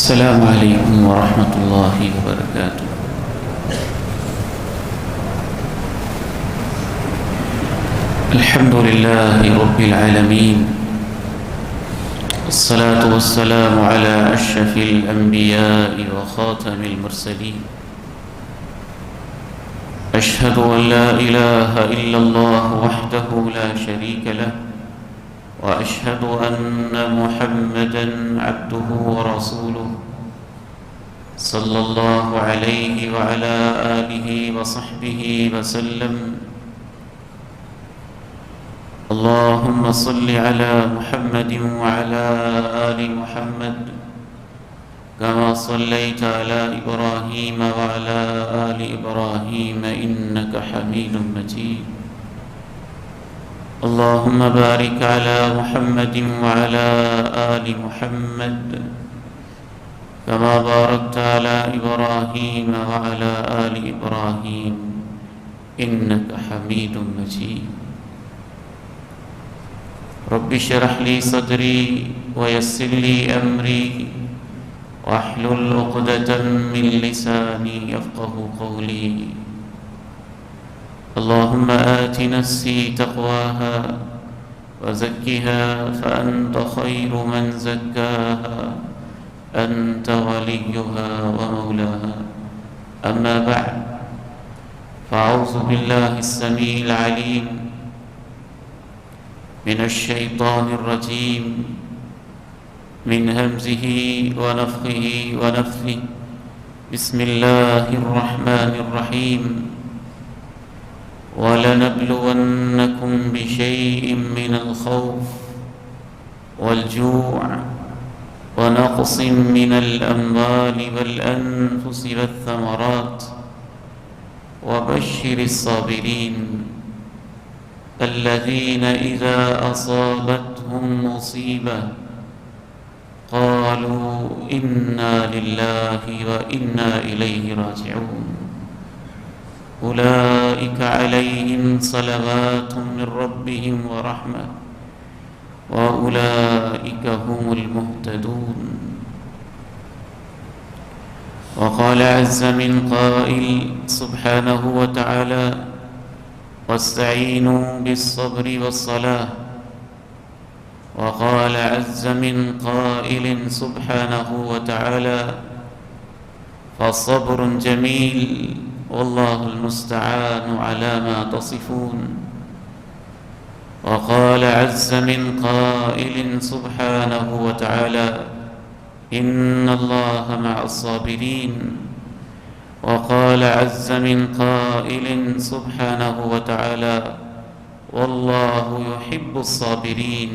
السلام عليكم ورحمة الله وبركاته. الحمد لله رب العالمين، الصلاة والسلام على أشرف الأنبياء وخاتم المرسلين. أشهد أن لا إله إلا الله وحده لا شريك له، وأشهد أن محمدًا عبده ورسوله صلى الله عليه وعلى آله وصحبه وسلم. اللهم صل على محمد وعلى آل محمد كما صليت على إبراهيم وعلى آل إبراهيم إنك حميد مجيد. اللهم بارك على محمد وعلى آل محمد كما باركت على إبراهيم وعلى آل إبراهيم إنك حميد مجيد. رب اشرح لي صدري ويسر لي أمري واحلل عقدة من لساني يفقهوا قولي. اللهم آت نفسي تقواها وزكها فأنت خير من زكاها أنت وليها ومولاها. أما بعد، فأعوذ بالله السميع العليم من الشيطان الرجيم من همزه ونفخه ونفثه. بسم الله الرحمن الرحيم. وَلَنَبْلُوَنَّكُمْ بِشَيْءٍ مِّنَ الْخَوْفِ وَالْجُوعِ وَنَقْصٍ مِّنَ الْأَمْوَالِ وَالْأَنفُسِ وَالثَّمَرَاتِ وَبَشِّرِ الصَّابِرِينَ الَّذِينَ إِذَا أَصَابَتْهُم مُّصِيبَةٌ قَالُوا إِنَّا لِلَّهِ وَإِنَّا إِلَيْهِ راجعون. أولئك عليهم صلوات من ربهم ورحمة وأولئك هم المهتدون. وقال عز من قائل سبحانه وتعالى: واستعينوا بالصبر والصلاة. وقال عز من قائل سبحانه وتعالى: فصبر جميل والله المستعان على ما تصفون. وقال عز من قائل سبحانه وتعالى: إن الله مع الصابرين. وقال عز من قائل سبحانه وتعالى: والله يحب الصابرين.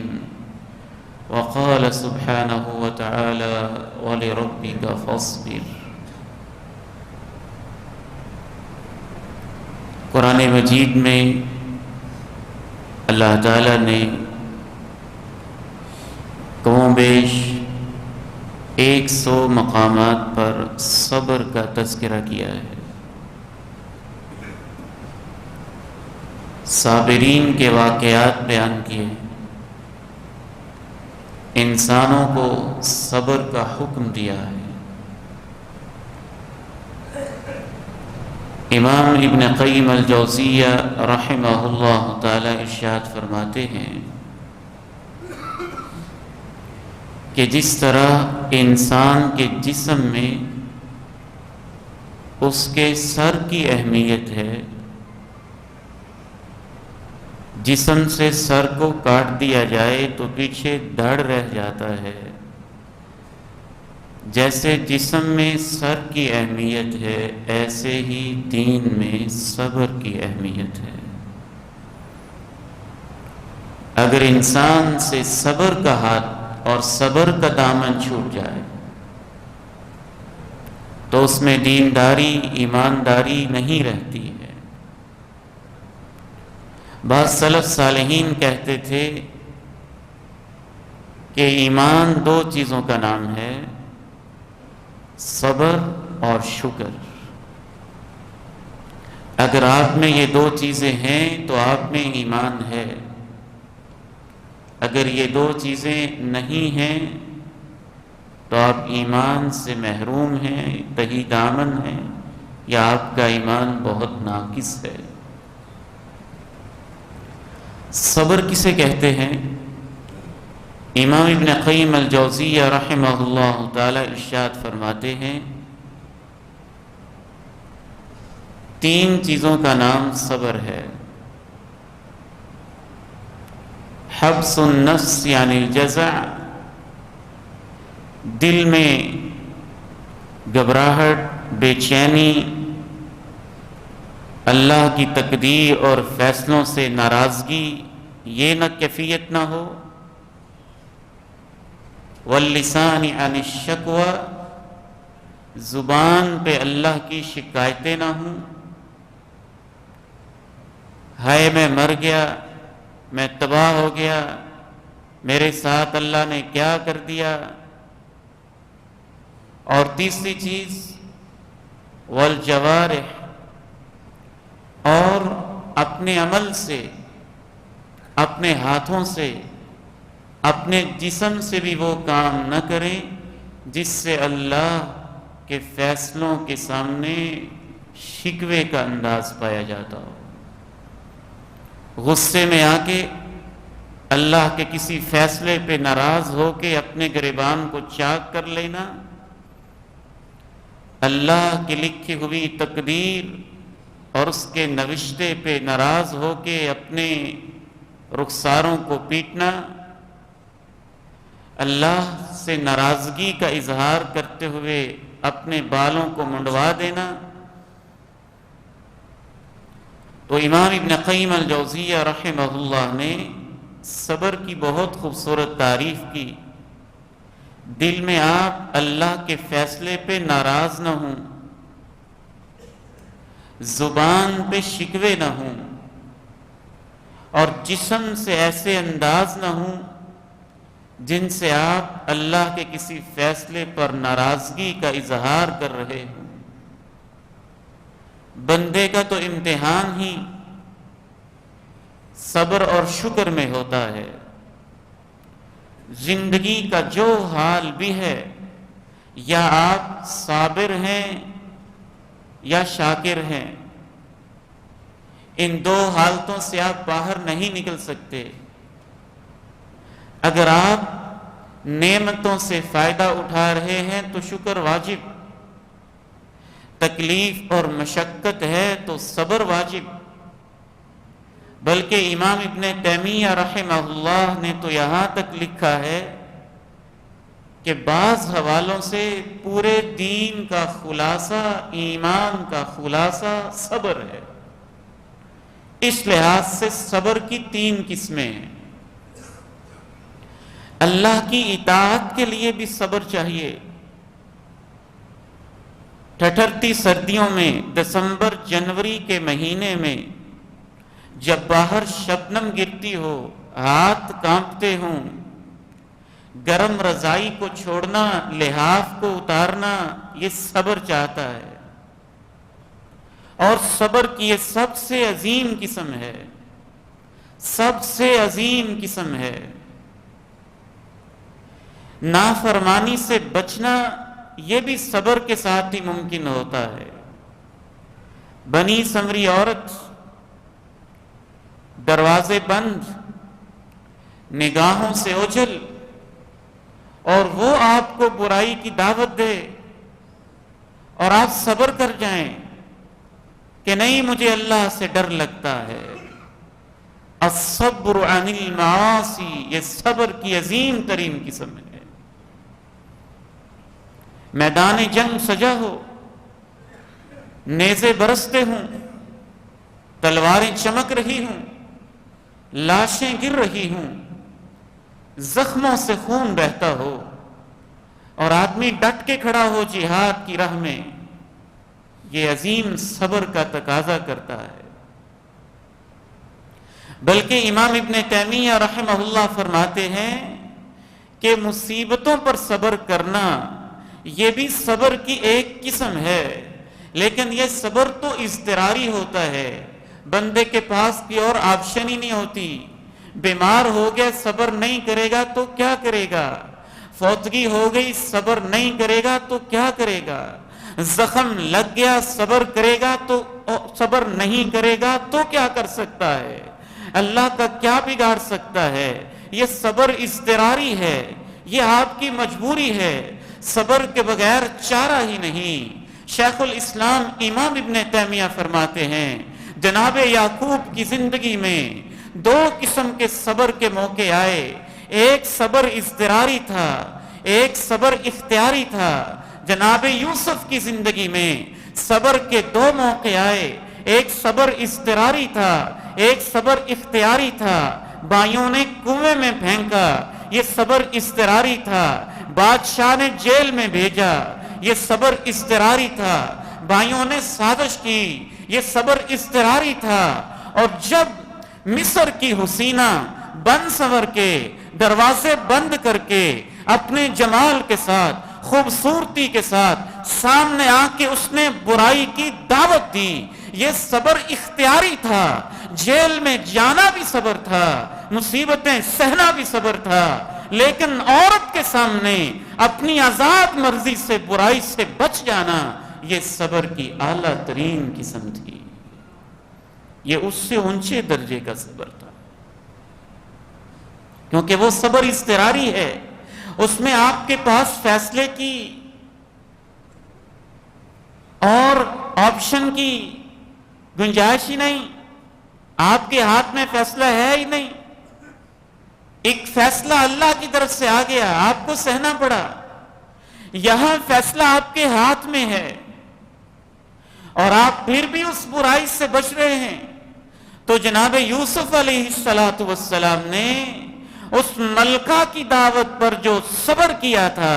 وقال سبحانه وتعالى: ولربك فاصبر. قرآن مجید میں اللہ تعالیٰ نے کم و بیش 100 مقامات پر صبر کا تذکرہ کیا ہے. صابرین کے واقعات بیان کیے، انسانوں کو صبر کا حکم دیا ہے. امام ابن قیم الجوزیہ رحمہ اللہ تعالی ارشاد فرماتے ہیں کہ جس طرح انسان کے جسم میں اس کے سر کی اہمیت ہے، جسم سے سر کو کاٹ دیا جائے تو پیچھے دھڑ رہ جاتا ہے، جیسے جسم میں سر کی اہمیت ہے ایسے ہی دین میں صبر کی اہمیت ہے. اگر انسان سے صبر کا ہاتھ اور صبر کا دامن چھوٹ جائے تو اس میں دینداری، ایمانداری نہیں رہتی ہے. بعض سلف صالحین کہتے تھے کہ ایمان 2 چیزوں کا نام ہے، صبر اور شکر. اگر آپ میں یہ 2 چیزیں ہیں تو آپ میں ایمان ہے. اگر یہ دو چیزیں نہیں ہیں تو آپ ایمان سے محروم ہیں، تہی دامن ہیں، یا آپ کا ایمان بہت ناقص ہے۔ صبر کسے کہتے ہیں؟ امام ابن قیم الجوزیہ رحمہ اللہ تعالی ارشاد فرماتے ہیں، 3 چیزوں کا نام صبر ہے۔ حبس النفس یعنی الجزع، دل میں گھبراہٹ، بے چینی، اللہ کی تقدیر اور فیصلوں سے ناراضگی، یہ نہ کیفیت نہ ہو۔ واللسان عن الشکوى، زبان پہ اللہ کی شکایتیں نہ ہوں، ہائے میں مر گیا، میں تباہ ہو گیا، میرے ساتھ اللہ نے کیا کر دیا۔ اور تیسری چیز والجوارح، اور اپنے عمل سے، اپنے ہاتھوں سے، اپنے جسم سے بھی وہ کام نہ کریں جس سے اللہ کے فیصلوں کے سامنے شکوے کا انداز پایا جاتا ہو۔ غصے میں آ کے اللہ کے کسی فیصلے پہ ناراض ہو کے اپنے گریبان کو چاک کر لینا، اللہ کی لکھی ہوئی تقدیر اور اس کے نوشتے پہ ناراض ہو کے اپنے رخساروں کو پیٹنا، اللہ سے ناراضگی کا اظہار کرتے ہوئے اپنے بالوں کو منڈوا دینا۔ تو امام ابن قیم الجوزیہ رحمہ اللہ نے صبر کی بہت خوبصورت تعریف کی۔ دل میں آپ اللہ کے فیصلے پہ ناراض نہ ہوں، زبان پہ شکوے نہ ہوں، اور جسم سے ایسے انداز نہ ہوں جن سے آپ اللہ کے کسی فیصلے پر ناراضگی کا اظہار کر رہے ہوں۔ بندے کا تو امتحان ہی صبر اور شکر میں ہوتا ہے۔ زندگی کا جو حال بھی ہے، یا آپ صابر ہیں یا شاکر ہیں، ان 2 حالتوں سے آپ باہر نہیں نکل سکتے۔ اگر آپ نعمتوں سے فائدہ اٹھا رہے ہیں تو شکر واجب، تکلیف اور مشقت ہے تو صبر واجب۔ بلکہ امام ابن تیمیہ رحمہ اللہ نے تو یہاں تک لکھا ہے کہ بعض حوالوں سے پورے دین کا خلاصہ، ایمان کا خلاصہ صبر ہے۔ اس لحاظ سے صبر کی 3 قسمیں ہیں۔ اللہ کی اطاعت کے لیے بھی صبر چاہیے۔ ٹھٹھرتی سردیوں میں، دسمبر جنوری کے مہینے میں جب باہر شبنم گرتی ہو، ہاتھ کانپتے ہوں، گرم رضائی کو چھوڑنا، لحاف کو اتارنا، یہ صبر چاہتا ہے۔ اور صبر کی یہ سب سے عظیم قسم ہے، سب سے عظیم قسم ہے۔ نافرمانی سے بچنا یہ بھی صبر کے ساتھ ہی ممکن ہوتا ہے۔ بنی سمری عورت، دروازے بند، نگاہوں سے اوجھل، اور وہ آپ کو برائی کی دعوت دے اور آپ صبر کر جائیں کہ نہیں، مجھے اللہ سے ڈر لگتا ہے۔ الصبر عن المعاصی، یہ صبر کی عظیم ترین قسم ہے۔ میدان جنگ سجا ہو، نیزے برستے ہوں، تلواریں چمک رہی ہوں، لاشیں گر رہی ہوں، زخموں سے خون بہتا ہو، اور آدمی ڈٹ کے کھڑا ہو جہاد کی راہ میں، یہ عظیم صبر کا تقاضا کرتا ہے۔ بلکہ امام ابن تیمیہ رحمہ اللہ فرماتے ہیں کہ مصیبتوں پر صبر کرنا یہ بھی صبر کی ایک قسم ہے، لیکن یہ صبر تو اضطراری ہوتا ہے، بندے کے پاس کی اور آپشن ہی نہیں ہوتی۔ بیمار ہو گیا، صبر نہیں کرے گا تو کیا کرے گا؟ فوتگی ہو گئی صبر نہیں کرے گا تو کیا کرے گا؟ زخم لگ گیا صبر کرے گا تو صبر نہیں کرے گا تو کیا کر سکتا ہے؟ اللہ کا کیا بگاڑ سکتا ہے؟ یہ صبر اضطراری ہے، یہ آپ کی مجبوری ہے، صبر کے بغیر چارہ ہی نہیں۔ شیخ الاسلام امام ابن تیمیہ فرماتے ہیں جناب یعقوب کی زندگی میں دو قسم کے صبر کے موقع آئے، ایک صبر اضطراری تھا، ایک صبر اختیاری تھا۔ جناب یوسف کی زندگی میں صبر کے دو موقع آئے، ایک صبر اضطراری تھا، ایک صبر اختیاری تھا۔ بھائیوں نے کنویں میں پھینکا، یہ صبر اضطراری تھا۔ بادشاہ نے جیل میں بھیجا، یہ صبر اضطراری تھا۔ بھائیوں نے سازش کی، یہ صبر اضطراری تھا۔ اور جب مصر کی حسینہ بن سور کے دروازے بند کر کے اپنے جمال کے ساتھ خوبصورتی کے ساتھ سامنے آ کے اس نے برائی کی دعوت دی، یہ صبر اختیاری تھا۔ جیل میں جانا بھی صبر تھا، مصیبتیں سہنا بھی صبر تھا، لیکن عورت کے سامنے اپنی آزاد مرضی سے برائی سے بچ جانا یہ صبر کی اعلیٰ ترین قسم تھی، یہ اس سے اونچے درجے کا صبر تھا، کیونکہ وہ صبر اضطراری ہے، اس میں آپ کے پاس فیصلے کی اور آپشن کی گنجائش ہی نہیں، آپ کے ہاتھ میں فیصلہ ہے ہی نہیں، ایک فیصلہ اللہ کی طرف سے آ گیا، آپ کو سہنا پڑا۔ یہاں فیصلہ آپ کے ہاتھ میں ہے اور آپ پھر بھی اس برائی سے بچ رہے ہیں۔ تو جناب یوسف علیہ السلام نے اس ملکہ کی دعوت پر جو صبر کیا تھا،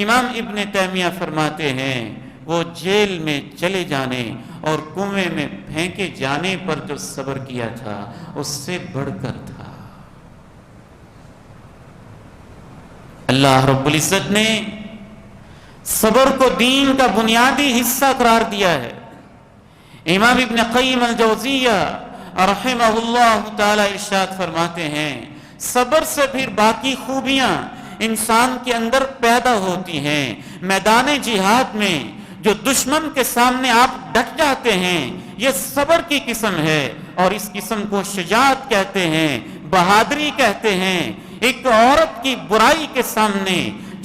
امام ابن تیمیہ فرماتے ہیں وہ جیل میں چلے جانے اور کنویں میں پھینکے جانے پر جو صبر کیا تھا اس سے بڑھ کر تھا۔ اللہ رب العزت نے صبر کو دین کا بنیادی حصہ قرار دیا ہے۔ امام ابن قیم الجوزیہ رحمہ اللہ تعالی ارشاد فرماتے ہیں صبر سے پھر باقی خوبیاں انسان کے اندر پیدا ہوتی ہیں۔ میدان جہاد میں جو دشمن کے سامنے آپ ڈٹ جاتے ہیں یہ صبر کی قسم ہے، اور اس قسم کو شجاعت کہتے ہیں، بہادری کہتے ہیں۔ ایک عورت کی برائی کے سامنے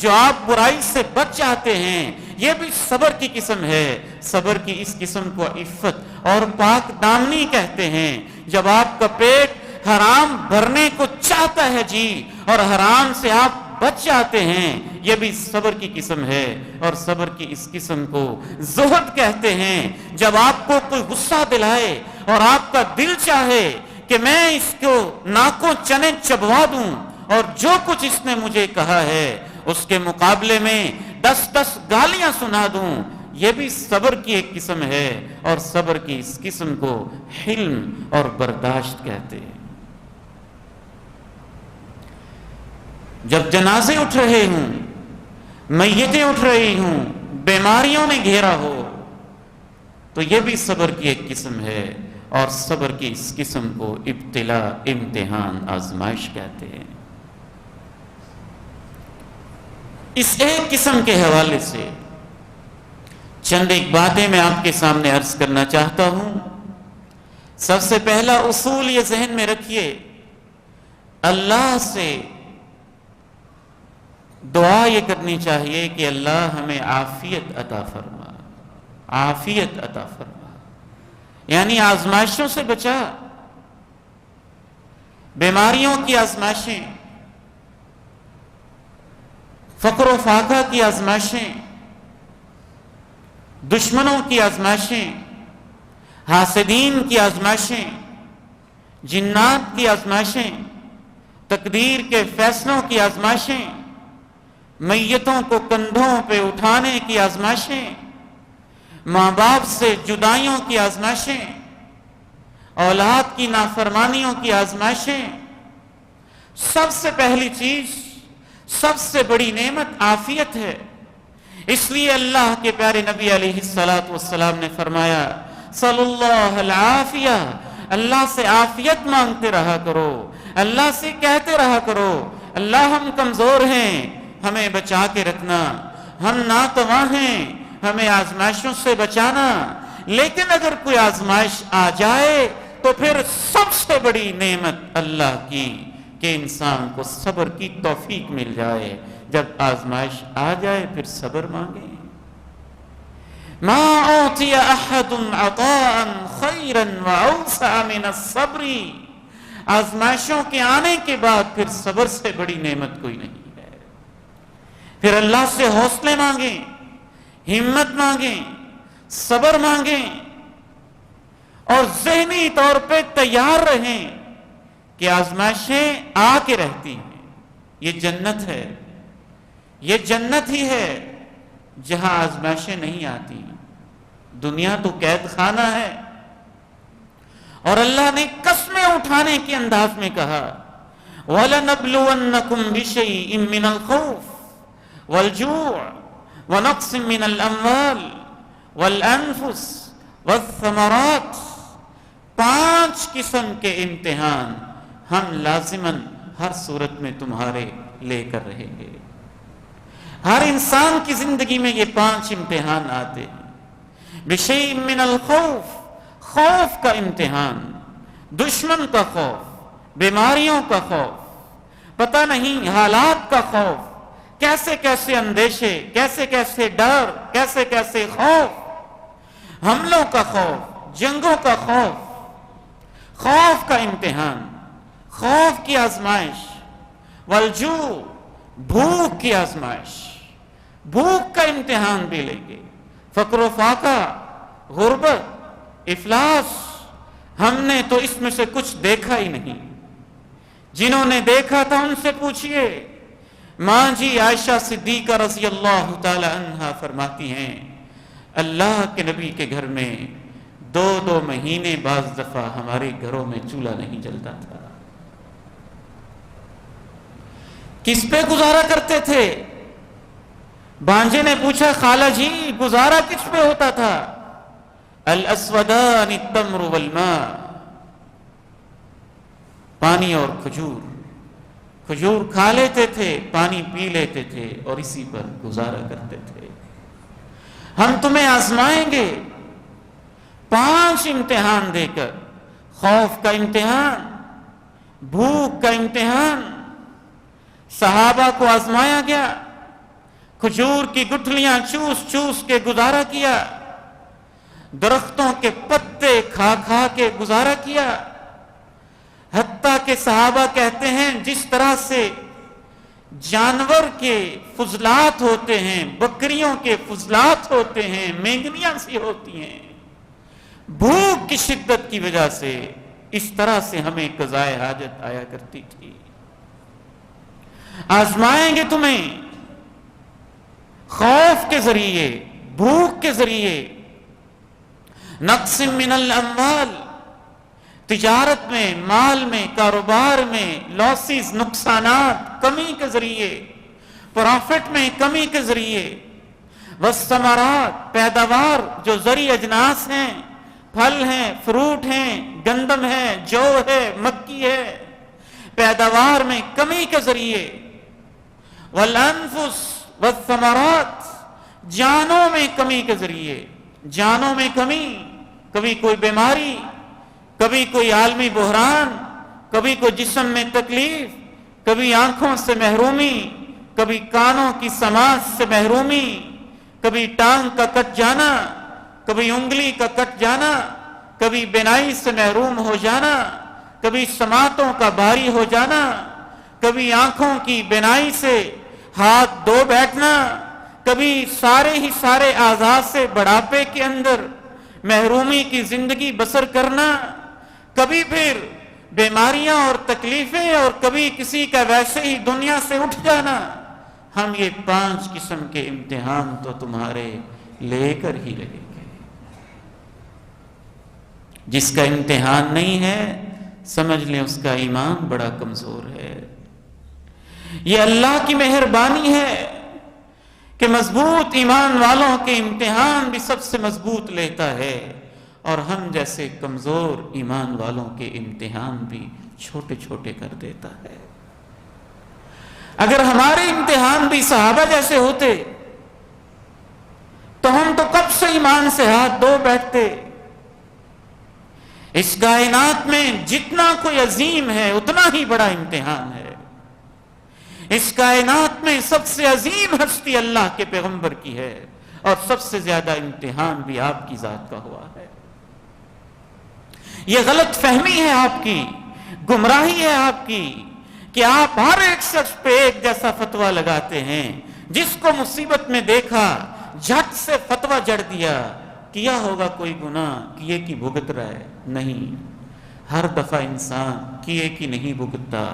جو آپ برائی سے بچ جاتے ہیں یہ بھی صبر کی قسم ہے۔ صبر کی اس قسم کو عفت اور پاک دامنی کہتے ہیں۔ جب آپ کا پیٹ حرام بھرنے کو چاہتا ہے جی اور حرام سے آپ بچ جاتے ہیں، یہ بھی صبر کی قسم ہے۔ اور صبر کی اس قسم کو زہد کہتے ہیں۔ جب آپ کو کوئی غصہ دلائے اور آپ کا دل چاہے کہ میں اس کو ناکوں چنے چبوا دوں اور جو کچھ اس نے مجھے کہا ہے اس کے مقابلے میں 10 گالیاں سنا دوں، یہ بھی صبر کی ایک قسم ہے۔ اور صبر کی اس قسم کو حلم اور برداشت کہتے ہیں۔ جب جنازے اٹھ رہے ہوں، میتیں اٹھ رہی ہوں، بیماریوں نے گھیرا ہو، تو یہ بھی صبر کی ایک قسم ہے۔ اور صبر کی اس قسم کو ابتلا، امتحان، آزمائش کہتے ہیں۔ اس ایک قسم کے حوالے سے چند ایک باتیں میں آپ کے سامنے عرض کرنا چاہتا ہوں۔ سب سے پہلا اصول یہ ذہن میں رکھیے، اللہ سے دعا یہ کرنی چاہیے کہ اللہ ہمیں عافیت عطا فرما، عافیت عطا فرما، یعنی آزمائشوں سے بچا، بیماریوں کی آزمائشیں، فقر و فاقہ کی آزمائشیں، دشمنوں کی آزمائشیں، حاسدین کی آزمائشیں، جنات کی آزمائشیں، تقدیر کے فیصلوں کی آزمائشیں، میتوں کو کندھوں پہ اٹھانے کی آزمائشیں، ماں باپ سے جدائیوں کی آزمائشیں، اولاد کی نافرمانیوں کی آزمائشیں۔ سب سے پہلی چیز، سب سے بڑی نعمت عافیت ہے۔ اس لیے اللہ کے پیارے نبی علیہ السلام نے فرمایا صلی اللہ العافیہ، اللہ سے عافیت مانگتے رہا کرو، اللہ سے کہتے رہا کرو اللہ ہم کمزور ہیں، ہمیں بچا کے رکھنا، ہم ناتواں ہیں، ہمیں آزمائشوں سے بچانا۔ لیکن اگر کوئی آزمائش آ جائے تو پھر سب سے بڑی نعمت اللہ کی کہ انسان کو صبر کی توفیق مل جائے۔ جب آزمائش آ جائے پھر صبر مانگیں۔ ما اعطی احد عطاء خیرا واوسع من الصبر، آزمائشوں کے آنے کے بعد پھر صبر سے بڑی نعمت کوئی نہیں ہے۔ پھر اللہ سے حوصلے مانگیں، ہمت مانگیں، صبر مانگیں، اور ذہنی طور پہ تیار رہیں کہ آزمائشیں آ کے رہتی ہیں۔ یہ جنت ہے، یہ جنت ہی ہے جہاں آزمائشیں نہیں آتی۔ دنیا تو قید خانہ ہے، اور اللہ نے قسمیں اٹھانے کے انداز میں کہا وَلَنَبْلُوَنَّكُمْ بِشَيْءٍ مِّنَ الْخَوْفِ وَالْجُوعِ وَنَقْصٍ مِّنَ الْأَمْوَالِ وَالْأَنفُسِ وَالثَّمَرَاتِ، 5 قسم کے امتحان ہم لازماً ہر صورت میں تمہارے لے کر رہیں گے۔ ہر انسان کی زندگی میں یہ 5 امتحان آتے ہیں۔ بِشَيْءٍ مِّنَ الْخَوْفِ، خوف کا امتحان، دشمن کا خوف، بیماریوں کا خوف، پتہ نہیں حالات کا خوف، کیسے کیسے اندیشے، کیسے کیسے ڈر، کیسے کیسے خوف، حملوں کا خوف، جنگوں کا خوف، خوف کا امتحان، خوف کی آزمائش، والجوع، بھوک کی آزمائش، بھوک کا امتحان بھی لیں گے، فقر و فاقہ، غربت، افلاس۔ ہم نے تو اس میں سے کچھ دیکھا ہی نہیں، جنہوں نے دیکھا تھا ان سے پوچھئے۔ ماں جی عائشہ صدیقہ رضی اللہ تعالی عنہا فرماتی ہیں اللہ کے نبی کے گھر میں 2 مہینے بعض دفعہ ہمارے گھروں میں چولہا نہیں جلتا تھا۔ کس پہ گزارا کرتے تھے؟ بانجے نے پوچھا خالہ جی گزارا کس پہ ہوتا تھا؟ الاسودان التمر والماء، پانی اور کھجور، کھجور کھا لیتے تھے، پانی پی لیتے تھے، اور اسی پر گزارا کرتے تھے۔ ہم تمہیں آزمائیں گے 5 امتحان دے کر، خوف کا امتحان، بھوک کا امتحان، صحابہ کو آزمایا گیا، کھجور کی گٹھلیاں چوس چوس کے گزارا کیا، درختوں کے پتے کھا کھا کے گزارا کیا، حتیٰ کہ صحابہ کہتے ہیں جس طرح سے جانور کے فضلات ہوتے ہیں، بکریوں کے فضلات ہوتے ہیں، مینگنیاں سی ہوتی ہیں، بھوک کی شدت کی وجہ سے اس طرح سے ہمیں قضائے حاجت آیا کرتی تھی۔ آزمائیں گے تمہیں خوف کے ذریعے، بھوک کے ذریعے، نقص من الاموال، تجارت میں، مال میں، کاروبار میں لاسز، نقصانات، کمی کے ذریعے، پروفٹ میں کمی کے ذریعے، والثمرات، پیداوار جو زرعی اجناس ہیں، پھل ہیں، فروٹ ہیں، گندم ہے، جو ہے، مکی ہے، پیداوار میں کمی کے ذریعے، والانفس والثمرات، جانوں میں کمی کے ذریعے، جانوں میں کمی، کبھی کوئی بیماری، کبھی کوئی عالمی بحران، کبھی کوئی جسم میں تکلیف، کبھی آنکھوں سے محرومی، کبھی کانوں کی سماعت سے محرومی، کبھی ٹانگ کا کٹ جانا، کبھی انگلی کا کٹ جانا، کبھی بینائی سے محروم ہو جانا، کبھی سماعتوں کا بھاری ہو جانا، کبھی آنکھوں کی بینائی سے ہاتھ دھو بیٹھنا، کبھی سارے ہی سارے اعضاء سے بڑھاپے کے اندر محرومی کی زندگی بسر کرنا، کبھی پھر بیماریاں اور تکلیفیں، اور کبھی کسی کا ویسے ہی دنیا سے اٹھ جانا۔ ہم یہ 5 قسم کے امتحان تو تمہارے لے کر ہی رہیں گے۔ جس کا امتحان نہیں ہے سمجھ لیں اس کا ایمان بڑا کمزور ہے۔ یہ اللہ کی مہربانی ہے کہ مضبوط ایمان والوں کے امتحان بھی سب سے مضبوط لیتا ہے، اور ہم جیسے کمزور ایمان والوں کے امتحان بھی چھوٹے چھوٹے کر دیتا ہے۔ اگر ہمارے امتحان بھی صحابہ جیسے ہوتے تو ہم تو کب سے ایمان سے ہاتھ دھو بیٹھتے۔ اس کائنات میں جتنا کوئی عظیم ہے اتنا ہی بڑا امتحان ہے۔ اس کائنات میں سب سے عظیم ہستی اللہ کے پیغمبر کی ہے، اور سب سے زیادہ امتحان بھی آپ کی ذات کا ہوا ہے۔ یہ غلط فہمی ہے آپ کی، گمراہی ہے آپ کی کہ آپ ہر ایک شخص پہ ایک جیسا فتویٰ لگاتے ہیں۔ جس کو مصیبت میں دیکھا جھٹ سے فتویٰ جڑ دیا، کیا ہوگا کوئی گناہ، کیے کی بھگت رہا ہے؟ نہیں، ہر دفعہ انسان کیے کی نہیں بھگتتا۔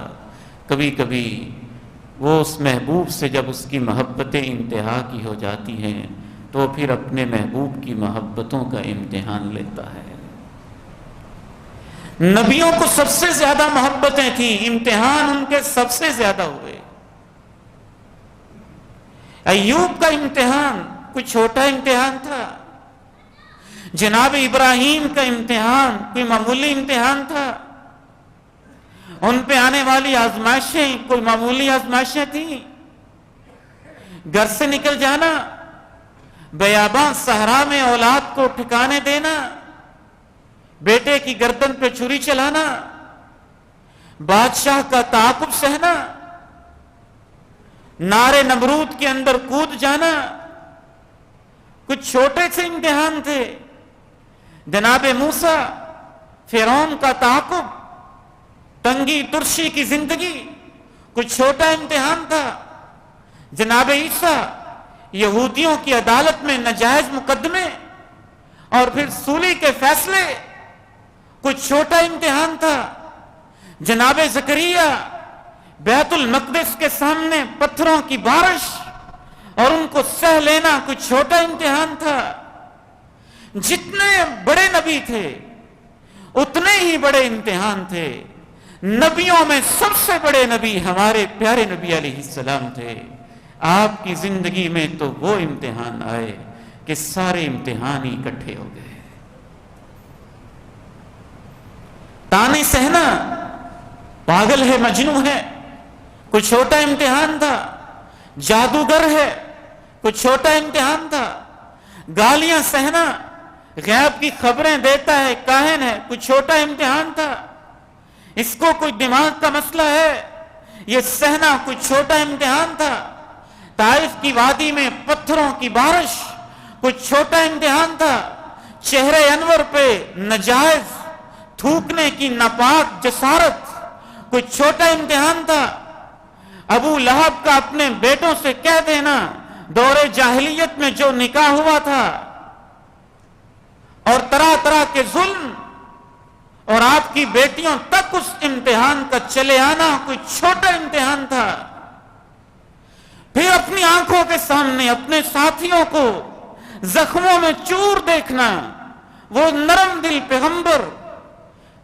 کبھی کبھی وہ اس محبوب سے جب اس کی محبتیں انتہا کی ہو جاتی ہیں تو پھر اپنے محبوب کی محبتوں کا امتحان لیتا ہے۔ نبیوں کو سب سے زیادہ محبتیں تھیں، امتحان ان کے سب سے زیادہ ہوئے۔ ایوب کا امتحان کوئی چھوٹا امتحان تھا؟ جناب ابراہیم کا امتحان کوئی معمولی امتحان تھا؟ ان پہ آنے والی آزمائشیں کوئی معمولی آزمائشیں تھیں؟ گھر سے نکل جانا، بیاباں صحرا میں اولاد کو ٹھکانے دینا، بیٹے کی گردن پہ چھری چلانا، بادشاہ کا تعاقب سہنا، نارے نمرود کے اندر کود جانا، کچھ چھوٹے سے امتحان تھے؟ جناب موسیٰ فرعون کا تعاقب، تنگی ترشی کی زندگی کچھ چھوٹا امتحان تھا؟ جناب عیسیٰ یہودیوں کی عدالت میں ناجائز مقدمے اور پھر سولی کے فیصلے کچھ چھوٹا امتحان تھا؟ جناب زکریا بیت المقدس کے سامنے پتھروں کی بارش اور ان کو سہ لینا کچھ چھوٹا امتحان تھا؟ جتنے بڑے نبی تھے اتنے ہی بڑے امتحان تھے۔ نبیوں میں سب سے بڑے نبی ہمارے پیارے نبی علیہ السلام تھے۔ آپ کی زندگی میں تو وہ امتحان آئے کہ سارے امتحان ہی اکٹھے ہو گئے۔ تانے سہنا، پاگل ہے مجنون ہے، کچھ چھوٹا امتحان تھا؟ جادوگر ہے، کچھ چھوٹا امتحان تھا؟ گالیاں سہنا، غیب کی خبریں دیتا ہے، کاہن ہے، کچھ چھوٹا امتحان تھا؟ اس کو کوئی دماغ کا مسئلہ ہے، یہ سہنا کچھ چھوٹا امتحان تھا؟ طائف کی وادی میں پتھروں کی بارش کچھ چھوٹا امتحان تھا؟ چہرے انور پہ نجائز تھوکنے کی ناپاک جسارت کچھ چھوٹا امتحان تھا؟ ابو لہب کا اپنے بیٹوں سے کہہ دینا دور جاہلیت میں جو نکاح ہوا تھا، اور طرح طرح کے ظلم، اور آپ کی بیٹیوں تک اس امتحان کا چلے آنا کوئی چھوٹا امتحان تھا؟ پھر اپنی آنکھوں کے سامنے اپنے ساتھیوں کو زخموں میں چور دیکھنا، وہ نرم دل پیغمبر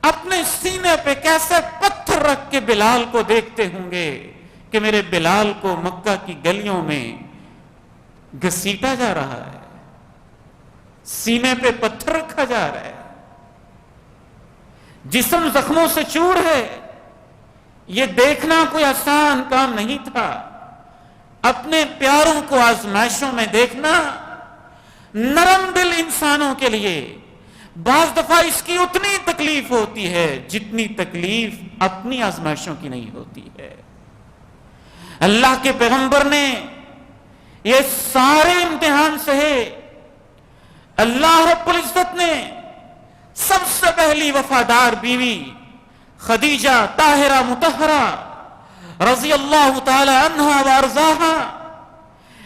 اپنے سینے پہ کیسے پتھر رکھ کے بلال کو دیکھتے ہوں گے کہ میرے بلال کو مکہ کی گلیوں میں گھسیٹا جا رہا ہے، سینے پہ پتھر رکھا جا رہا ہے، جسم زخموں سے چور ہے۔ یہ دیکھنا کوئی آسان کام نہیں تھا۔ اپنے پیاروں کو آزمائشوں میں دیکھنا نرم دل انسانوں کے لیے بعض دفعہ اس کی اتنی تکلیف ہوتی ہے جتنی تکلیف اپنی آزمائشوں کی نہیں ہوتی ہے۔ اللہ کے پیغمبر نے یہ سارے امتحان سہے۔ اللہ رب العزت نے سب سے پہلی وفادار بیوی خدیجہ طاہرہ مطہرہ رضی اللہ تعالی عنہا وارضاہا،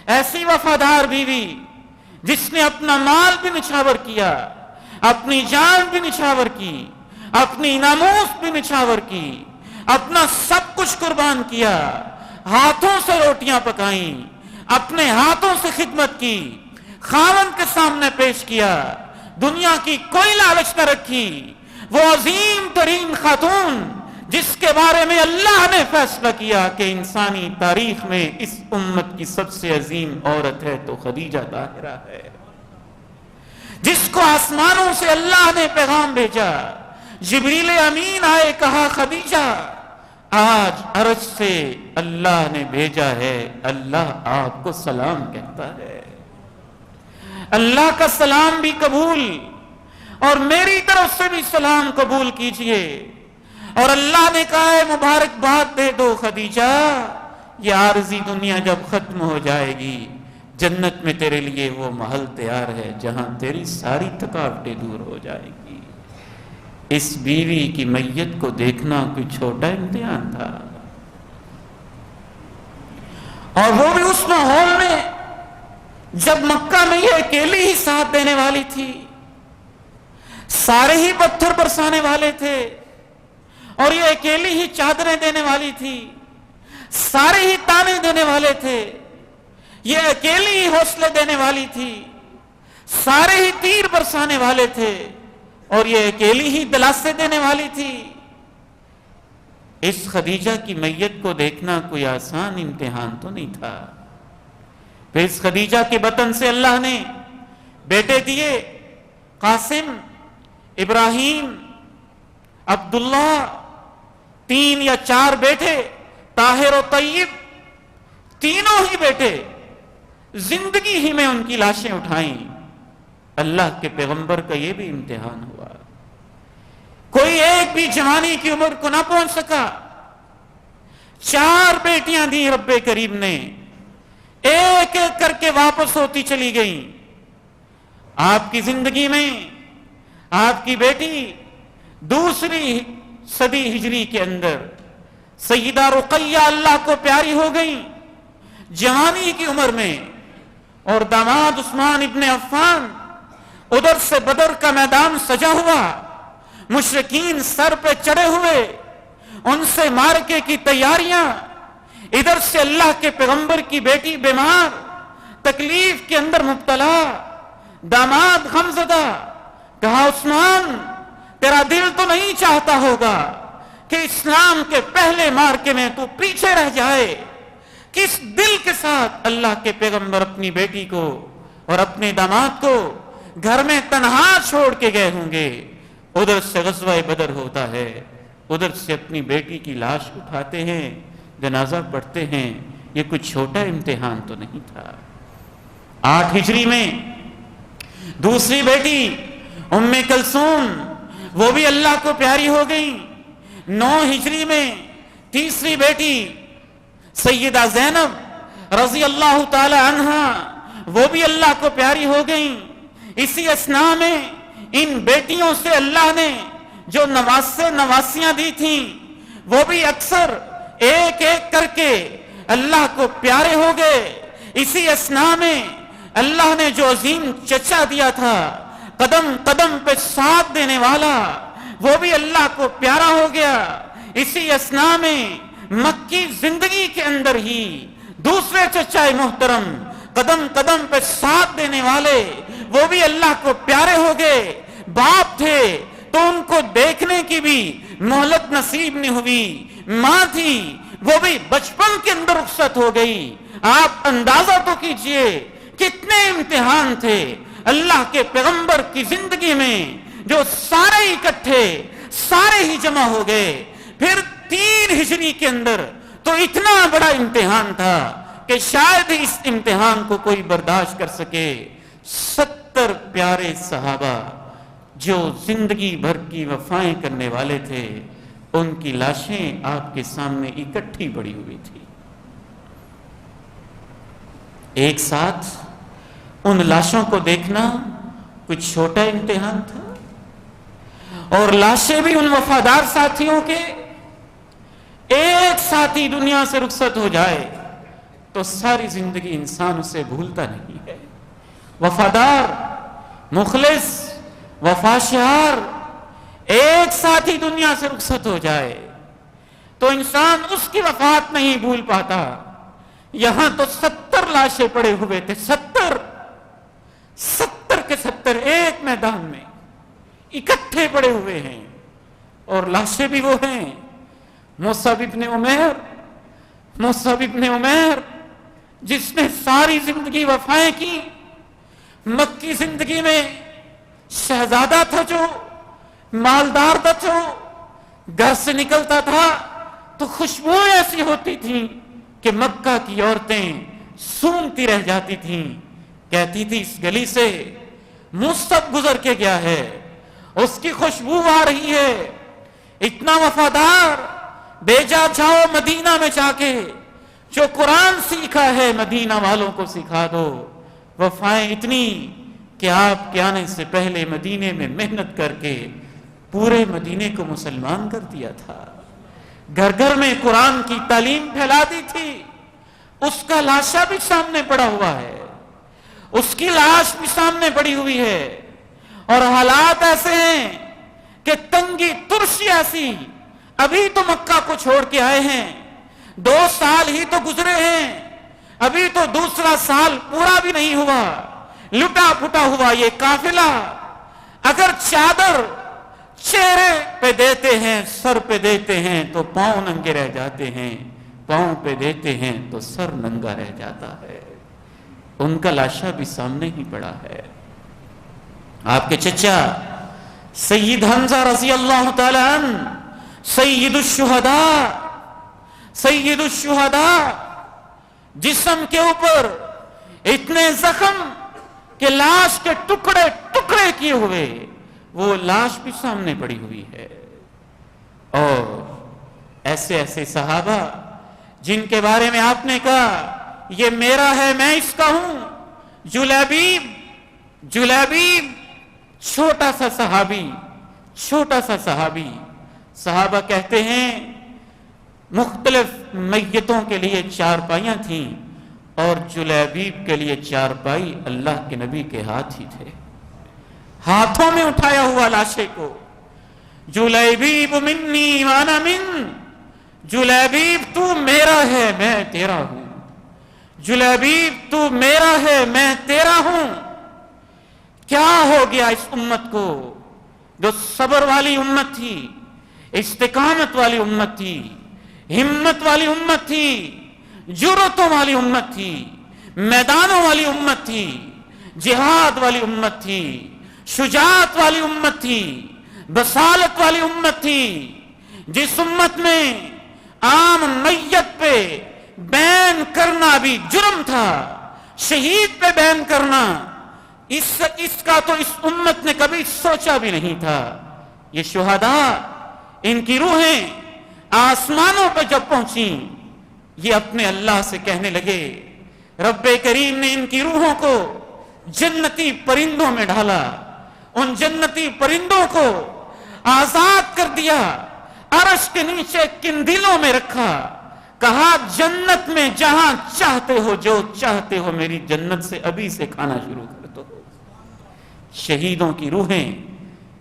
ایسی وفادار بیوی جس نے اپنا مال بھی نچھاور کیا، اپنی جان بھی نچھاور کی، اپنی ناموس بھی نچھاور کی، اپنا سب کچھ قربان کیا، ہاتھوں سے روٹیاں پکائیں، اپنے ہاتھوں سے خدمت کی، خاوند کے سامنے پیش کیا، دنیا کی کوئی لالچ نہ رکھی۔ وہ عظیم ترین خاتون جس کے بارے میں اللہ نے فیصلہ کیا کہ انسانی تاریخ میں اس امت کی سب سے عظیم عورت ہے تو خدیجہ طاہرہ ہے، جس کو آسمانوں سے اللہ نے پیغام بھیجا، جبریل امین آئے، کہا خدیجہ آج عرش سے اللہ نے بھیجا ہے، اللہ آپ کو سلام کہتا ہے۔ اللہ کا سلام بھی قبول، اور میری طرف سے بھی سلام قبول کیجئے۔ اور اللہ نے کہا ہے مبارکباد دے دو خدیجہ، یہ عارضی دنیا جب ختم ہو جائے گی، جنت میں تیرے لیے وہ محل تیار ہے جہاں تیری ساری تھکاوٹیں دور ہو جائے گی۔ اس بیوی کی میت کو دیکھنا کوئی چھوٹا امتحان تھا، اور وہ بھی اس ماحول میں جب مکہ میں یہ اکیلی ہی ساتھ دینے والی تھی، سارے ہی پتھر برسانے والے تھے، اور یہ اکیلی ہی چادریں دینے والی تھی، سارے ہی تانے دینے والے تھے، یہ اکیلی ہی حوصلے دینے والی تھی، سارے ہی تیر برسانے والے تھے، اور یہ اکیلی ہی دلاسے دینے والی تھی۔ اس خدیجہ کی میت کو دیکھنا کوئی آسان امتحان تو نہیں تھا۔ پھر اس خدیجہ کے بطن سے اللہ نے بیٹے دیے، قاسم، ابراہیم، عبداللہ، 3 یا 4 بیٹے، طاہر و طیب، تینوں ہی بیٹے زندگی ہی میں ان کی لاشیں اٹھائیں۔ اللہ کے پیغمبر کا یہ بھی امتحان ہوا، کوئی ایک بھی جوانی کی عمر کو نہ پہنچ سکا۔ 4 بیٹیاں دی رب کریم نے، ایک ایک کر کے واپس ہوتی چلی گئیں۔ آپ کی زندگی میں آپ کی بیٹی 2 صدی ہجری کے اندر سیدہ رقیہ اللہ کو پیاری ہو گئیں جوانی کی عمر میں، اور داماد عثمان ابن عفان، ادھر سے بدر کا میدان سجا ہوا، مشرکین سر پہ چڑھے ہوئے، ان سے معرکے کی تیاریاں، ادھر سے اللہ کے پیغمبر کی بیٹی بیمار، تکلیف کے اندر مبتلا، داماد غمزدہ۔ کہا عثمان تیرا دل تو نہیں چاہتا ہوگا کہ اسلام کے پہلے معرکے میں تو پیچھے رہ جائے؟ کس دل کے ساتھ اللہ کے پیغمبر اپنی بیٹی کو اور اپنے داماد کو گھر میں تنہا چھوڑ کے گئے ہوں گے؟ ادھر سے غزوہ بدر ہوتا ہے، ادھر سے اپنی بیٹی کی لاش اٹھاتے ہیں، جنازہ پڑھتے ہیں۔ یہ کوئی چھوٹا امتحان تو نہیں تھا۔ 8 ہجری میں دوسری بیٹی ام کلثوم، وہ بھی اللہ کو پیاری ہو گئی۔ 9 ہجری میں تیسری بیٹی سیدہ زینب رضی اللہ تعالی عنہا، وہ بھی اللہ کو پیاری ہو گئیں۔ اسی اثناء میں ان بیٹیوں سے اللہ نے جو نواسیاں دی تھیں، وہ بھی اکثر ایک ایک کر کے اللہ کو پیارے ہو گئے۔ اسی اثناء میں اللہ نے جو عظیم چچا دیا تھا، قدم قدم پہ ساتھ دینے والا، وہ بھی اللہ کو پیارا ہو گیا۔ اسی اثناء میں مکی زندگی کے اندر ہی دوسرے چچا محترم، قدم قدم پہ ساتھ دینے والے، وہ بھی اللہ کو پیارے ہو گئے۔ باپ تھے تو ان کو دیکھنے کی بھی مہلت نصیب نہیں ہوئی، ماں تھی وہ بھی بچپن کے اندر رخصت ہو گئی۔ آپ اندازہ تو کیجئے کتنے امتحان تھے اللہ کے پیغمبر کی زندگی میں، جو سارے اکٹھے، سارے ہی جمع ہو گئے۔ پھر 3 ہجری کے اندر تو اتنا بڑا امتحان تھا کہ شاید ہی اس امتحان کو کوئی برداشت کر سکے۔ 70 پیارے صحابہ جو زندگی بھر کی وفائیں کرنے والے تھے، ان کی لاشیں آپ کے سامنے اکٹھی پڑی ہوئی تھی۔ ایک ساتھ ان لاشوں کو دیکھنا کچھ چھوٹا امتحان تھا، اور لاشیں بھی ان وفادار ساتھیوں کے۔ ایک ساتھی دنیا سے رخصت ہو جائے تو ساری زندگی انسان اسے بھولتا نہیں ہے۔ وفادار، مخلص، وفاشار ایک ساتھی دنیا سے رخصت ہو جائے تو انسان اس کی وفات نہیں بھول پاتا۔ یہاں تو 70 لاشیں پڑے ہوئے تھے، 70 کے 70 ایک میدان میں اکٹھے پڑے ہوئے ہیں، اور لاشیں بھی وہ ہیں مصعب ابن عمیر جس نے ساری زندگی وفائیں کی، مکی زندگی میں شہزادہ تھا، جو مالدار تھا، جو گھر سے نکلتا تھا تو خوشبو ایسی ہوتی تھیں کہ مکہ کی عورتیں سونگتی رہ جاتی تھیں، کہتی تھی اس گلی سے مصعب گزر کے گیا ہے، اس کی خوشبو آ رہی ہے، اتنا وفادار، بھیجا جاؤ مدینہ میں جا کے جو قرآن سیکھا ہے مدینہ والوں کو سکھا دو۔ وفائیں اتنی کہ آپ کے آنے سے پہلے مدینے میں محنت کر کے پورے مدینے کو مسلمان کر دیا تھا، گھر گھر میں قرآن کی تعلیم پھیلا دی تھی۔ اس کا لاشا بھی سامنے پڑا ہوا ہے، اس کی لاش بھی سامنے پڑی ہوئی ہے، اور حالات ایسے ہیں کہ تنگی ترشی ایسی، ابھی تو مکہ کو چھوڑ کے آئے ہیں، 2 سال ہی تو گزرے ہیں، ابھی تو دوسرا سال پورا بھی نہیں ہوا، لٹا پھٹا ہوا یہ قافلہ اگر چادر چہرے پہ دیتے ہیں، سر پہ دیتے ہیں تو پاؤں ننگے رہ جاتے ہیں، پاؤں پہ دیتے ہیں تو سر ننگا رہ جاتا ہے۔ ان کا لاشا بھی سامنے ہی پڑا ہے۔ آپ کے چچا سید حمزہ رضی اللہ تعالی عنہ، سید الشہداء، جسم کے اوپر اتنے زخم کہ لاش کے ٹکڑے ٹکڑے کیے ہوئے، وہ لاش بھی سامنے پڑی ہوئی ہے۔ اور ایسے ایسے صحابہ جن کے بارے میں آپ نے کہا یہ میرا ہے میں اس کا ہوں، جلیبیب چھوٹا سا صحابی، صحابہ کہتے ہیں مختلف میتوں کے لیے چارپائیاں تھیں اور جلیبیب کے لیے چارپائی اللہ کے نبی کے ہاتھ ہی تھے، ہاتھوں میں اٹھایا ہوا لاشے کو، جلیبیب منی وانا من، جلیبیب تو میرا ہے میں تیرا ہوں، جلیبیب تو میرا ہے میں تیرا ہوں۔ کیا ہو گیا اس امت کو جو صبر والی امت تھی، استقامت والی امت تھی، ہمت والی امت تھی، جرأتوں والی امت تھی، میدانوں والی امت تھی، جہاد والی امت تھی، شجاعت والی امت تھی، بصالت والی امت تھی، جس امت میں عام میت پہ بین کرنا بھی جرم تھا، شہید پہ بین کرنا اس کا تو اس امت نے کبھی سوچا بھی نہیں تھا۔ یہ شہداء، ان کی روحیں آسمانوں پہ جب پہنچیں، یہ اپنے اللہ سے کہنے لگے، رب کریم نے ان کی روحوں کو جنتی پرندوں میں ڈالا، ان جنتی پرندوں کو آزاد کر دیا، عرش کے نیچے قندیلوں میں رکھا، کہا جنت میں جہاں چاہتے ہو جو چاہتے ہو میری جنت سے ابھی سے کھانا شروع کر دو۔ شہیدوں کی روحیں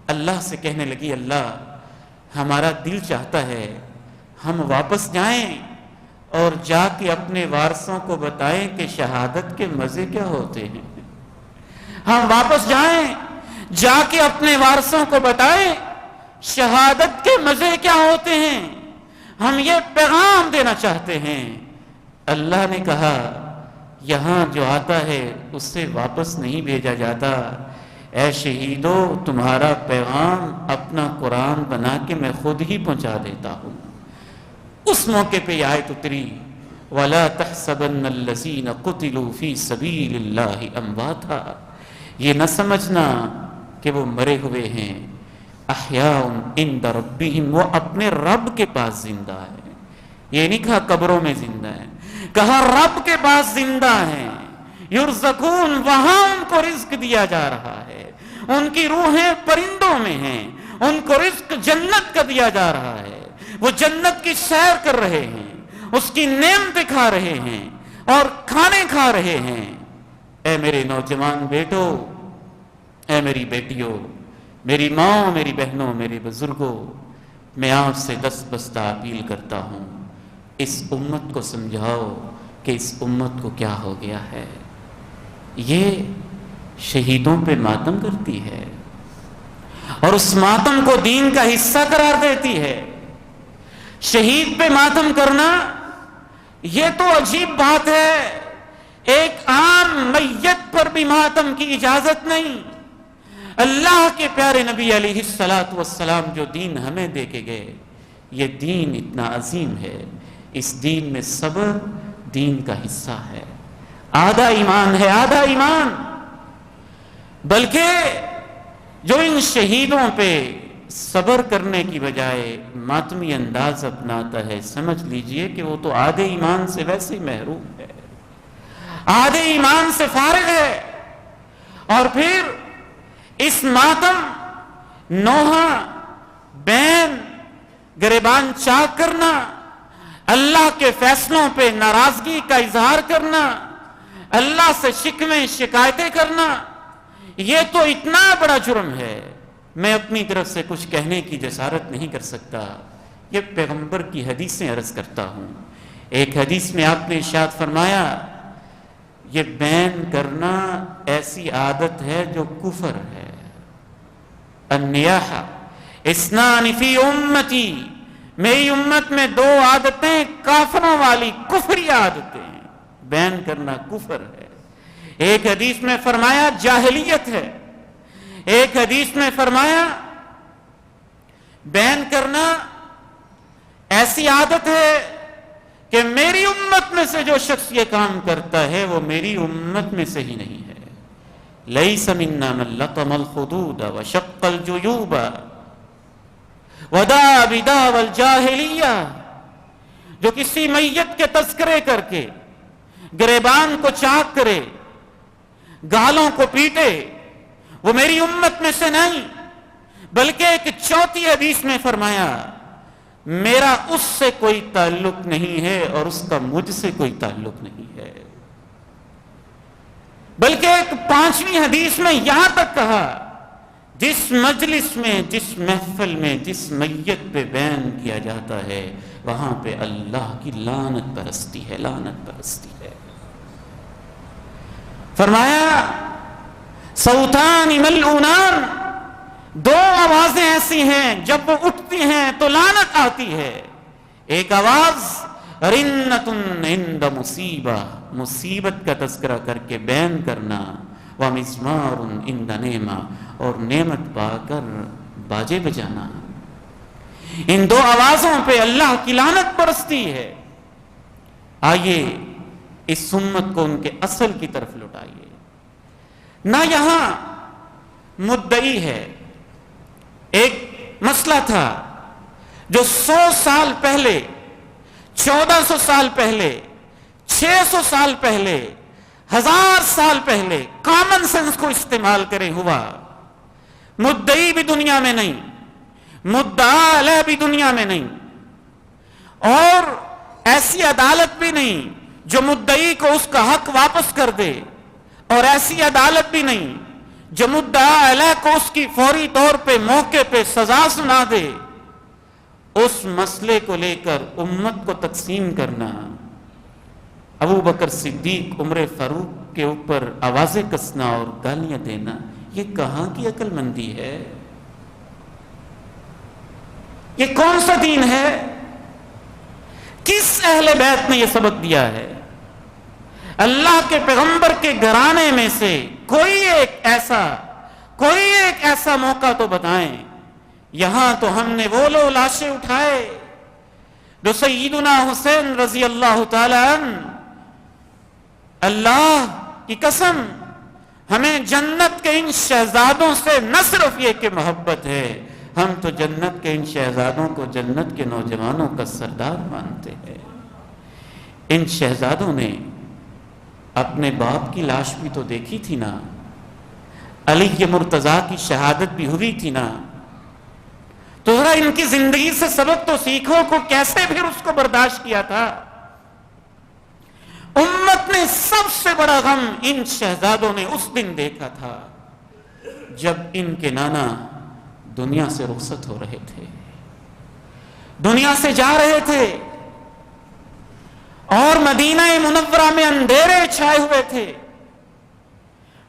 اللہ سے کہنے لگی، اللہ ہمارا دل چاہتا ہے ہم واپس جائیں اور جا کے اپنے وارثوں کو بتائیں کہ شہادت کے مزے کیا ہوتے ہیں، ہم واپس جائیں جا کے اپنے وارثوں کو بتائیں شہادت کے مزے کیا ہوتے ہیں، ہم یہ پیغام دینا چاہتے ہیں۔ اللہ نے کہا یہاں جو آتا ہے اس سے واپس نہیں بھیجا جاتا، اے شہیدو تمہارا پیغام اپنا قرآن بنا کے میں خود ہی پہنچا دیتا ہوں۔ اس موقع پہ یہ آیت اتری، وَلَا تَحْسَبَنَّ الَّذِينَ قُتِلُوا فِي سَبِيلِ اللَّهِ أَمْوَاتًا، یہ نہ سمجھنا کہ وہ مرے ہوئے ہیں، احیاء عند ربہم، وہ اپنے رب کے پاس زندہ ہے، یہ نہیں کہا قبروں میں زندہ ہے، کہا رب کے پاس زندہ ہیں، یرزقون، وہاں ان کو رزق دیا جا رہا ہے، ان کی روحیں پرندوں میں ہیں، ان کو رزق جنت کا دیا جا رہا ہے، وہ جنت کی سیر کر رہے ہیں، اس کی نعمتیں کھا رہے ہیں اور کھانے کھا رہے ہیں۔ اے میرے نوجوان بیٹو، اے میری بیٹیوں، میری ماں، میری بہنوں، میرے بزرگوں، میں آپ سے دست اپیل کرتا ہوں، اس امت کو سمجھاؤ کہ اس امت کو کیا ہو گیا ہے، یہ شہیدوں پہ ماتم کرتی ہے اور اس ماتم کو دین کا حصہ قرار دیتی ہے۔ شہید پہ ماتم کرنا یہ تو عجیب بات ہے، ایک عام میت پر بھی ماتم کی اجازت نہیں۔ اللہ کے پیارے نبی علیہ الصلوۃ والسلام جو دین ہمیں دے کے گئے، یہ دین اتنا عظیم ہے، اس دین میں صبر دین کا حصہ ہے، آدھا ایمان ہے، آدھا ایمان۔ بلکہ جو ان شہیدوں پہ صبر کرنے کی بجائے ماتمی انداز اپناتا ہے، سمجھ لیجئے کہ وہ تو آدھے ایمان سے ویسے ہی محروم ہے، آدھے ایمان سے فارغ ہے۔ اور پھر اس ماتم، نوحہ، بین، گریبان چاک کرنا، اللہ کے فیصلوں پہ ناراضگی کا اظہار کرنا، اللہ سے شکویں شکایتیں کرنا، یہ تو اتنا بڑا جرم ہے، میں اپنی طرف سے کچھ کہنے کی جسارت نہیں کر سکتا، یہ پیغمبر کی حدیثیں عرض کرتا ہوں۔ ایک حدیث میں آپ نے ارشاد فرمایا، یہ بین کرنا ایسی عادت ہے جو کفر ہے۔ النیاحہ اثنان فی امتی، میری امت میں دو عادتیں کافروں والی کفری عادتیں، بین کرنا کفر ہے۔ ایک حدیث میں فرمایا جاہلیت ہے، ایک حدیث میں فرمایا بین کرنا ایسی عادت ہے کہ میری امت میں سے جو شخص یہ کام کرتا ہے وہ میری امت میں سے ہی نہیں ہے۔ لیس منا من لطم الخدود وشق الجیوب ودعا بدعوی الجاہلیہ، جو کسی میت کے تذکرے کر کے گریبان کو چاک کرے، گالوں کو پیٹے، وہ میری امت میں سے نہیں۔ بلکہ ایک چوتھی حدیث میں فرمایا میرا اس سے کوئی تعلق نہیں ہے اور اس کا مجھ سے کوئی تعلق نہیں ہے۔ بلکہ ایک پانچویں حدیث میں یہاں تک کہا، جس مجلس میں، جس محفل میں، جس میت پہ بین کیا جاتا ہے وہاں پہ اللہ کی لعنت پرستی ہے، لعنت پرستی ہے۔ فرمایا صوتان ملعونان، دو آوازیں ایسی ہیں جب وہ اٹھتی ہیں تو لعنت آتی ہے۔ ایک آواز رنت عند مصیبہ، مصیبت کا تذکرہ کر کے بین کرنا، ومزمار عند نعمہ، اور نعمت پا کر باجے بجانا۔ ان دو آوازوں پہ اللہ کی لعنت برستی ہے۔ آئیے اس امت کو ان کے اصل کی طرف لوٹائیے۔ نہ یہاں مدعی ہے، ایک مسئلہ تھا جو 100 سال پہلے، 1400 سال پہلے، 600 سال پہلے، 1000 سال پہلے کامن سینس کو استعمال کرے ہوا۔ مدعی بھی دنیا میں نہیں، مدعا علیہ بھی دنیا میں نہیں، اور ایسی عدالت بھی نہیں جو مدعی کو اس کا حق واپس کر دے، اور ایسی عدالت بھی نہیں جو مدعا علیہ کو اس کی فوری طور پہ موقع پہ سزا سنا دے۔ اس مسئلے کو لے کر امت کو تقسیم کرنا، ابو بکر صدیق، عمر فاروق کے اوپر آوازیں کسنا اور گالیاں دینا، یہ کہاں کی عقل مندی ہے؟ یہ کون سا دین ہے؟ کس اہل بیت نے یہ سبق دیا ہے؟ اللہ کے پیغمبر کے گھرانے میں سے کوئی ایک ایسا موقع تو بتائیں۔ یہاں تو ہم نے وہ لو لاشیں اٹھائے جو سیدنا حسین رضی اللہ تعالی عنہ، اللہ کی قسم ہمیں جنت کے ان شہزادوں سے نہ صرف یہ کہ محبت ہے، ہم تو جنت کے ان شہزادوں کو جنت کے نوجوانوں کا سردار مانتے ہیں۔ ان شہزادوں نے اپنے باپ کی لاش بھی تو دیکھی تھی نا، علی مرتضیٰ کی شہادت بھی ہوئی تھی نا، تو ذرا ان کی زندگی سے سبق تو سیکھو کو کیسے پھر اس کو برداشت کیا تھا۔ امت نے سب سے بڑا غم ان شہزادوں نے اس دن دیکھا تھا جب ان کے نانا دنیا سے رخصت ہو رہے تھے، دنیا سے جا رہے تھے، اور مدینہ منورہ میں اندھیرے چھائے ہوئے تھے،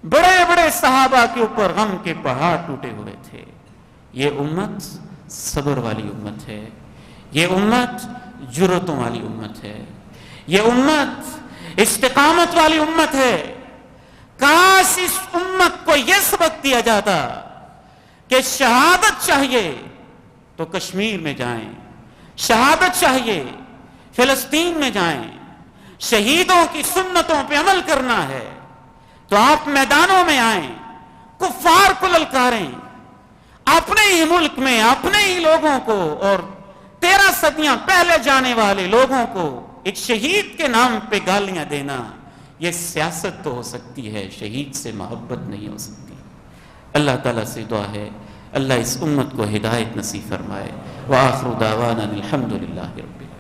بڑے بڑے صحابہ کے اوپر غم کے پہاڑ ٹوٹے ہوئے تھے۔ یہ امت صبر والی امت ہے، یہ امت جرأتوں والی امت ہے، یہ امت استقامت والی امت ہے۔ کاش اس امت کو یہ سبق دیا جاتا کہ شہادت چاہیے تو کشمیر میں جائیں، شہادت چاہیے، فلسطین میں جائیں، شہیدوں کی سنتوں پہ عمل کرنا ہے تو آپ میدانوں میں آئیں، کفار کو للکاریں، اپنے ہی ملک میں اپنے ہی لوگوں کو اور 13 صدیاں پہلے جانے والے لوگوں کو ایک شہید کے نام پہ گالیاں دینا، یہ سیاست تو ہو سکتی ہے، شہید سے محبت نہیں ہو سکتی۔ اللہ تعالیٰ سے دعا ہے اللہ اس امت کو ہدایت نصیب فرمائے۔ وآخر دعوانا الحمد للہ رب العالمین۔